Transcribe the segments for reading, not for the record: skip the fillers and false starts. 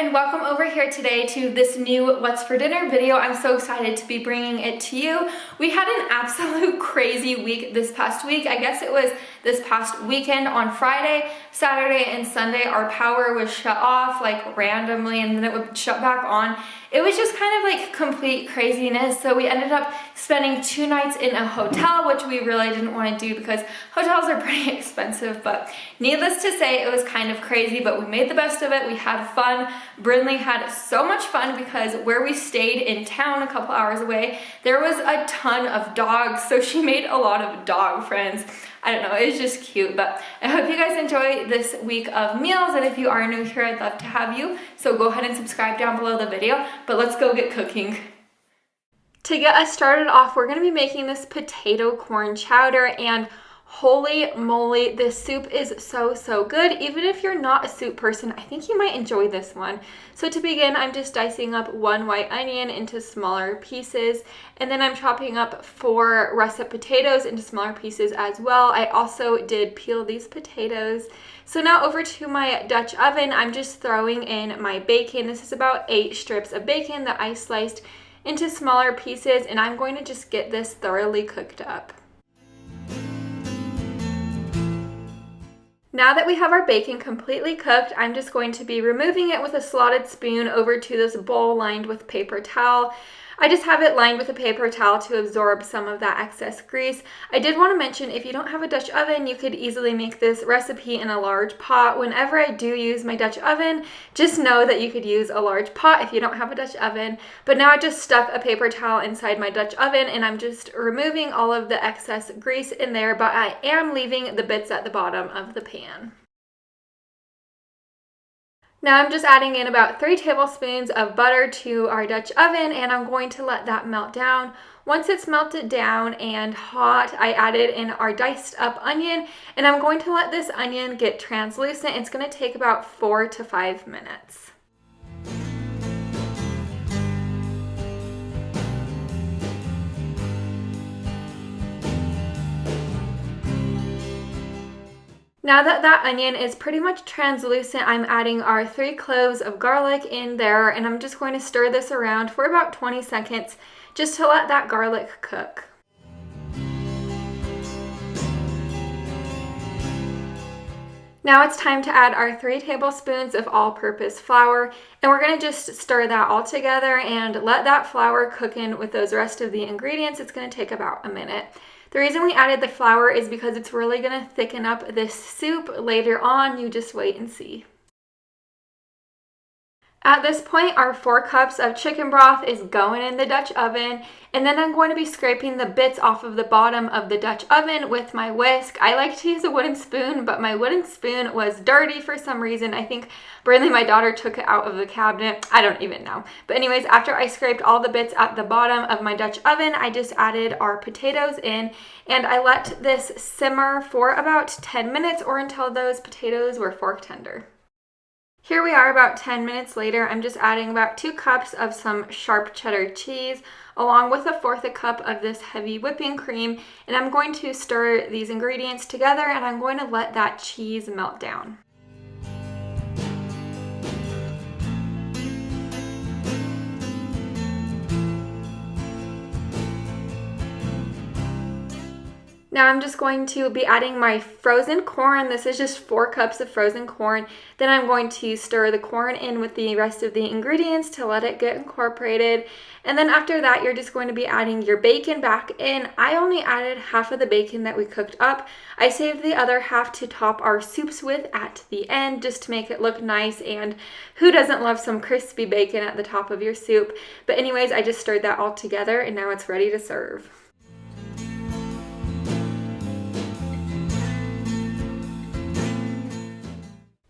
and welcome over here today to this new What's for Dinner video. I'm so excited to be bringing it to you. We had an absolute crazy week this past week. I guess it was this past weekend. On Friday, Saturday, and Sunday our power was shut off like randomly and then it would shut back on. It was just kind of like complete craziness. So we ended up spending 2 nights in a hotel, which we really didn't want to do because hotels are pretty expensive. But needless to say, it was kind of crazy, but we made the best of it. We had fun. Brindley had so much fun because where we stayed in town a couple hours away, there was a ton of dogs. So she made a lot of dog friends. I don't know, it was just cute, but I hope you guys enjoy this week of meals, and if you are new here, I'd love to have you, so go ahead and subscribe down below the video, but let's go get cooking. To get us started off, we're going to be making this potato corn chowder, and holy moly, this soup is so good. Even if you're not a soup person, I think you might enjoy this one. So to begin, I'm just dicing up 1 white onion into smaller pieces, and then I'm chopping up 4 russet potatoes into smaller pieces as well. I also did peel these potatoes. So now over to my Dutch oven, I'm just throwing in my bacon. This is about 8 strips of bacon that I sliced into smaller pieces, and I'm going to just get this thoroughly cooked up. Now that we have our bacon completely cooked, I'm just going to be removing it with a slotted spoon over to this bowl lined with paper towel. I just have it lined with a paper towel to absorb some of that excess grease. I did want to mention, if you don't have a Dutch oven, you could easily make this recipe in a large pot. Whenever I do use my Dutch oven, just know that you could use a large pot if you don't have a Dutch oven. But now I just stuck a paper towel inside my Dutch oven and I'm just removing all of the excess grease in there, but I am leaving the bits at the bottom of the pan. Now I'm just adding in about 3 tablespoons of butter to our Dutch oven, and I'm going to let that melt down. Once it's melted down and hot, I added in our diced up onion, and I'm going to let this onion get translucent. It's going to take about 4 to 5 minutes. Now that that onion is pretty much translucent, I'm adding our 3 cloves of garlic in there, and I'm just going to stir this around for about 20 seconds just to let that garlic cook. Now it's time to add our 3 tablespoons of all-purpose flour, and we're going to just stir that all together and let that flour cook in with those rest of the ingredients. It's going to take about a minute. The reason we added the flour is because it's really going to thicken up this soup later on. You just wait and see. At this point, our 4 cups of chicken broth is going in the Dutch oven, and then I'm going to be scraping the bits off of the bottom of the Dutch oven with my whisk. I like to use a wooden spoon, but my wooden spoon was dirty for some reason. I think Brindley, my daughter, took it out of the cabinet. I don't even know. But anyways, after I scraped all the bits at the bottom of my Dutch oven, I just added our potatoes in, and I let this simmer for about 10 minutes or until those potatoes were fork tender. Here we are about 10 minutes later. I'm just adding about 2 cups of some sharp cheddar cheese along with 1/4 cup of this heavy whipping cream, and I'm going to stir these ingredients together and I'm going to let that cheese melt down. Now I'm just going to be adding my frozen corn. This is just 4 cups of frozen corn. Then I'm going to stir the corn in with the rest of the ingredients to let it get incorporated. And then after that, you're just going to be adding your bacon back in. I only added half of the bacon that we cooked up. I saved the other half to top our soups with at the end just to make it look nice, and who doesn't love some crispy bacon at the top of your soup? But anyways, I just stirred that all together and now it's ready to serve.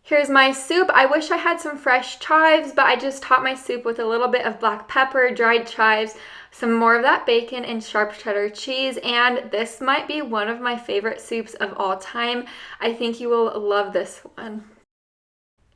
Here's my soup. I wish I had some fresh chives, but I just topped my soup with a little bit of black pepper, dried chives, some more of that bacon, and sharp cheddar cheese, and this might be one of my favorite soups of all time. I think you will love this one.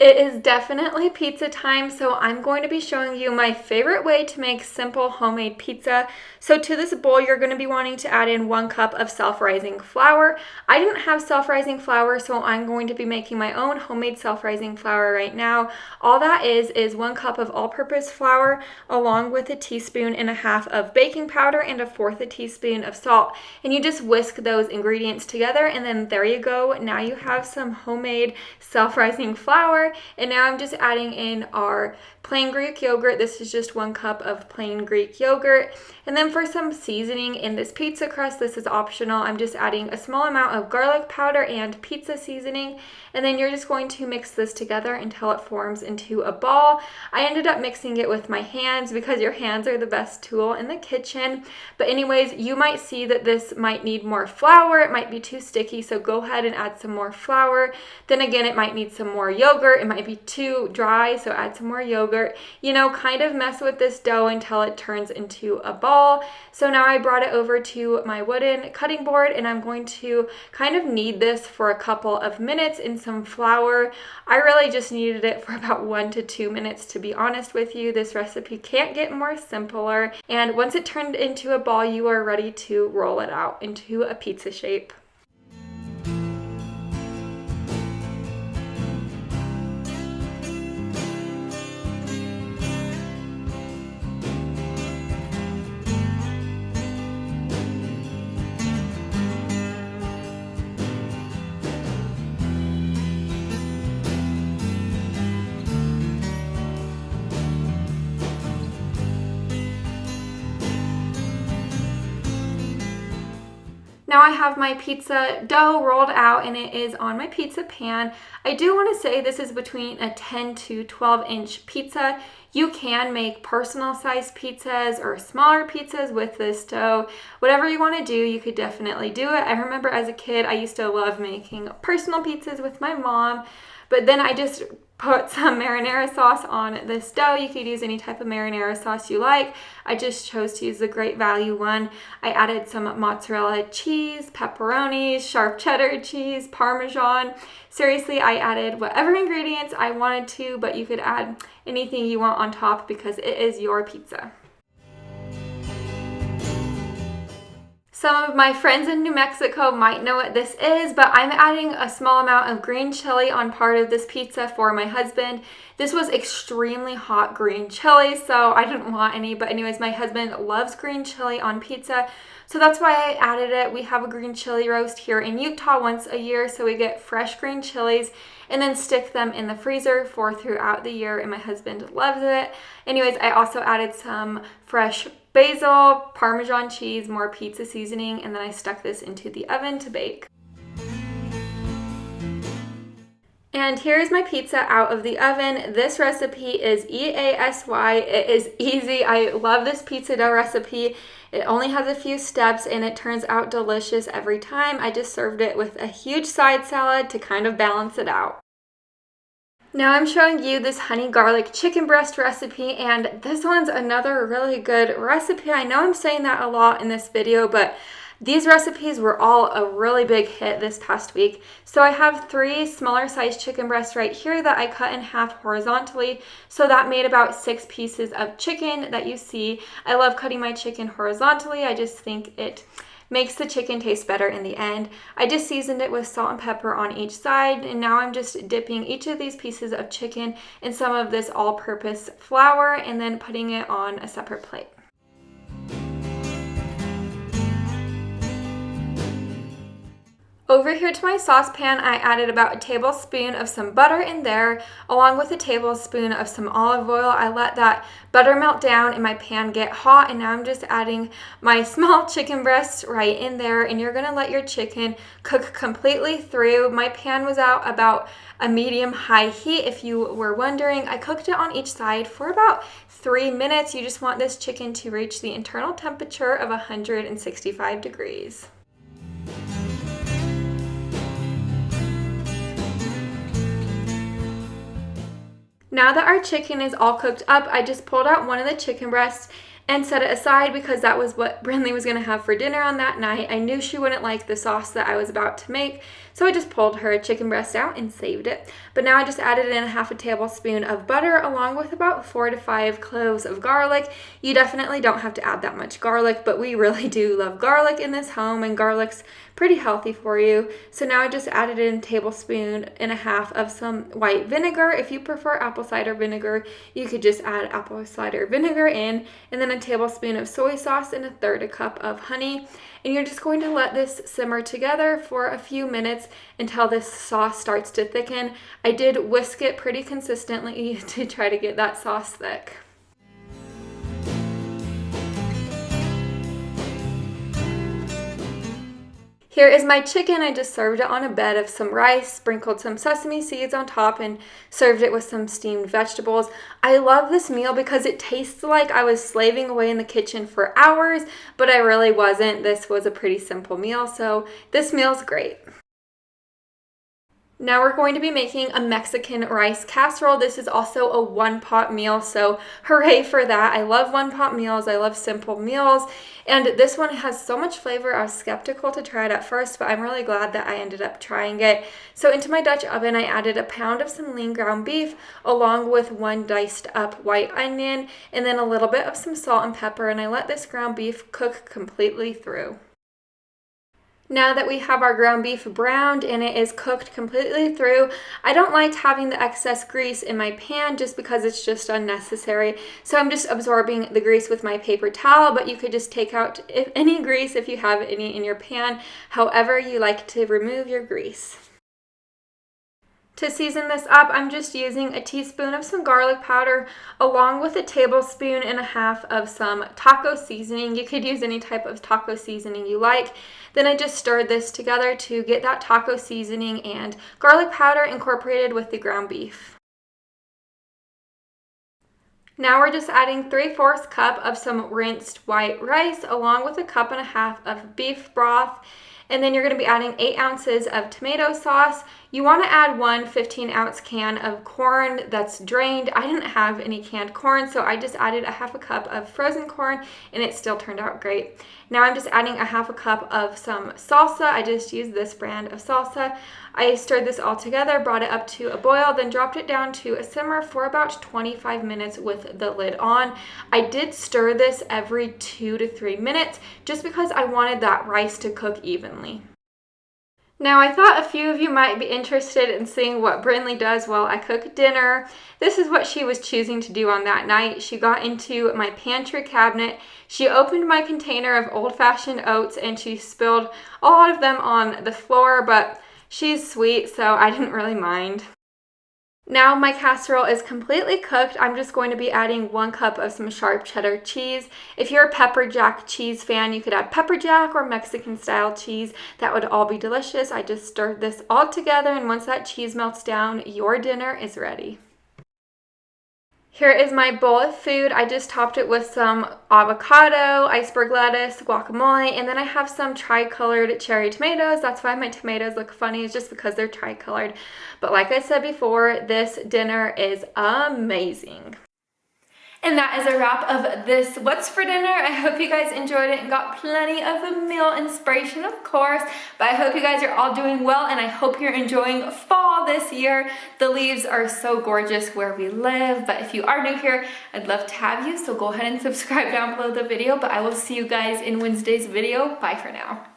It is definitely pizza time, so I'm going to be showing you my favorite way to make simple homemade pizza. So to this bowl, you're going to be wanting to add in 1 cup of self-rising flour. I didn't have self-rising flour, so I'm going to be making my own homemade self-rising flour right now. All that is 1 cup of all-purpose flour, along with 1.5 teaspoons of baking powder and 1/4 teaspoon of salt. And you just whisk those ingredients together, and then there you go. Now you have some homemade self-rising flour. And now I'm just adding in our plain Greek yogurt. This is just 1 cup of plain Greek yogurt. And then for some seasoning in this pizza crust, this is optional. I'm just adding a small amount of garlic powder and pizza seasoning. And then you're just going to mix this together until it forms into a ball. I ended up mixing it with my hands because your hands are the best tool in the kitchen. But anyways, you might see that this might need more flour. It might be too sticky, so go ahead and add some more flour. Then again, it might need some more yogurt. It might be too dry, so add some more yogurt. You know, kind of mess with this dough until it turns into a ball. So now I brought it over to my wooden cutting board, and I'm going to kind of knead this for a couple of minutes in some flour. I really just needed it for about 1 to 2 minutes, to be honest with you. This recipe can't get more simpler. And once it turned into a ball, you are ready to roll it out into a pizza shape. Now I have my pizza dough rolled out and it is on my pizza pan. I do want to say this is between a 10 to 12 inch pizza. You can make personal size pizzas or smaller pizzas with this dough. Whatever you want to do, you could definitely do it. I remember as a kid, I used to love making personal pizzas with my mom, but then I just put some marinara sauce on this dough. You could use any type of marinara sauce you like. I just chose to use the Great Value one. I added some mozzarella cheese, pepperonis, sharp cheddar cheese, Parmesan. Seriously, I added whatever ingredients I wanted to, but you could add anything you want on top because it is your pizza. Some of my friends in New Mexico might know what this is, but I'm adding a small amount of green chili on part of this pizza for my husband. This was extremely hot green chili, so I didn't want any, but anyways, my husband loves green chili on pizza, so that's why I added it. We have a green chili roast here in Utah once a year, so we get fresh green chilies and then stick them in the freezer for throughout the year, and my husband loves it. Anyways, I also added some fresh basil, Parmesan cheese, more pizza seasoning, and then I stuck this into the oven to bake. And here's my pizza out of the oven. This recipe is EASY. It is easy. I love this pizza dough recipe. It only has a few steps and it turns out delicious every time. I just served it with a huge side salad to kind of balance it out. Now I'm showing you this honey garlic chicken breast recipe, and this one's another really good recipe. I know I'm saying that a lot in this video, but these recipes were all a really big hit this past week. So I have 3 smaller sized chicken breasts right here that I cut in half horizontally. So that made about 6 pieces of chicken that you see. I love cutting my chicken horizontally. I just think it makes the chicken taste better in the end. I just seasoned it with salt and pepper on each side, and now I'm just dipping each of these pieces of chicken in some of this all-purpose flour and then putting it on a separate plate. Over here to my saucepan, I added about a tablespoon of some butter in there, along with a tablespoon of some olive oil. I let that butter melt down and my pan get hot, and now I'm just adding my small chicken breasts right in there, and you're gonna let your chicken cook completely through. My pan was out about a medium-high heat, if you were wondering. I cooked it on each side for about 3 minutes. You just want this chicken to reach the internal temperature of 165 degrees. Now that our chicken is all cooked up, I just pulled out one of the chicken breasts and set it aside because that was what Brinley was gonna have for dinner on that night. I knew she wouldn't like the sauce that I was about to make, so I just pulled her chicken breast out and saved it. But now I just added in 1/2 tablespoon of butter along with about 4 to 5 cloves of garlic. You definitely don't have to add that much garlic, but we really do love garlic in this home, and garlic's pretty healthy for you. So now I just added in 1.5 tablespoons of some white vinegar. If you prefer apple cider vinegar, you could just add apple cider vinegar in, and then 1 tablespoon of soy sauce and 1/3 cup of honey. And you're just going to let this simmer together for a few minutes until this sauce starts to thicken. I did whisk it pretty consistently to try to get that sauce thick. Here is my chicken. I just served it on a bed of some rice, sprinkled some sesame seeds on top, and served it with some steamed vegetables. I love this meal because it tastes like I was slaving away in the kitchen for hours, but I really wasn't. This was a pretty simple meal, so this meal's great. Now we're going to be making a Mexican rice casserole. This is also a one-pot meal, so hooray for that. I love one-pot meals. I love simple meals, and this one has so much flavor. I was skeptical to try it at first, but I'm really glad that I ended up trying it. So into my Dutch oven, I added 1 pound of some lean ground beef along with 1 diced up white onion and then a little bit of some salt and pepper, and I let this ground beef cook completely through. Now that we have our ground beef browned and it is cooked completely through, I don't like having the excess grease in my pan just because it's just unnecessary. So I'm just absorbing the grease with my paper towel, but you could just take out any grease if you have any in your pan, however you like to remove your grease. To season this up, I'm just using 1 teaspoon of some garlic powder along with 1.5 tablespoons of some taco seasoning. You could use any type of taco seasoning you like. Then I just stirred this together to get that taco seasoning and garlic powder incorporated with the ground beef. Now we're just adding 3/4 cup of some rinsed white rice along with 1.5 cups of beef broth. And then you're going to be adding 8 ounces of tomato sauce. You want to add 1 15-ounce can of corn that's drained. I didn't have any canned corn, so I just added 1/2 cup of frozen corn, and it still turned out great. Now I'm just adding 1/2 cup of some salsa. I just used this brand of salsa. I stirred this all together, brought it up to a boil, then dropped it down to a simmer for about 25 minutes with the lid on. I did stir this every 2 to 3 minutes just because I wanted that rice to cook evenly. Now, I thought a few of you might be interested in seeing what Brinley does while I cook dinner. This is what she was choosing to do on that night. She got into my pantry cabinet, she opened my container of old-fashioned oats, and she spilled a lot of them on the floor, but she's sweet, so I didn't really mind. Now my casserole is completely cooked. I'm just going to be adding 1 cup of some sharp cheddar cheese. If you're a pepper jack cheese fan, you could add pepper jack or Mexican style cheese. That would all be delicious. I just stirred this all together, and once that cheese melts down, your dinner is ready. Here is my bowl of food. I just topped it with some avocado, iceberg lettuce, guacamole, and then I have some tri-colored cherry tomatoes. That's why my tomatoes look funny, is just because they're tri-colored. But like I said before, this dinner is amazing. And that is a wrap of this What's for Dinner. I hope you guys enjoyed it and got plenty of meal inspiration, of course. But I hope you guys are all doing well, and I hope you're enjoying fall this year. The leaves are so gorgeous where we live. But if you are new here, I'd love to have you. So go ahead and subscribe down below the video. But I will see you guys in Wednesday's video. Bye for now.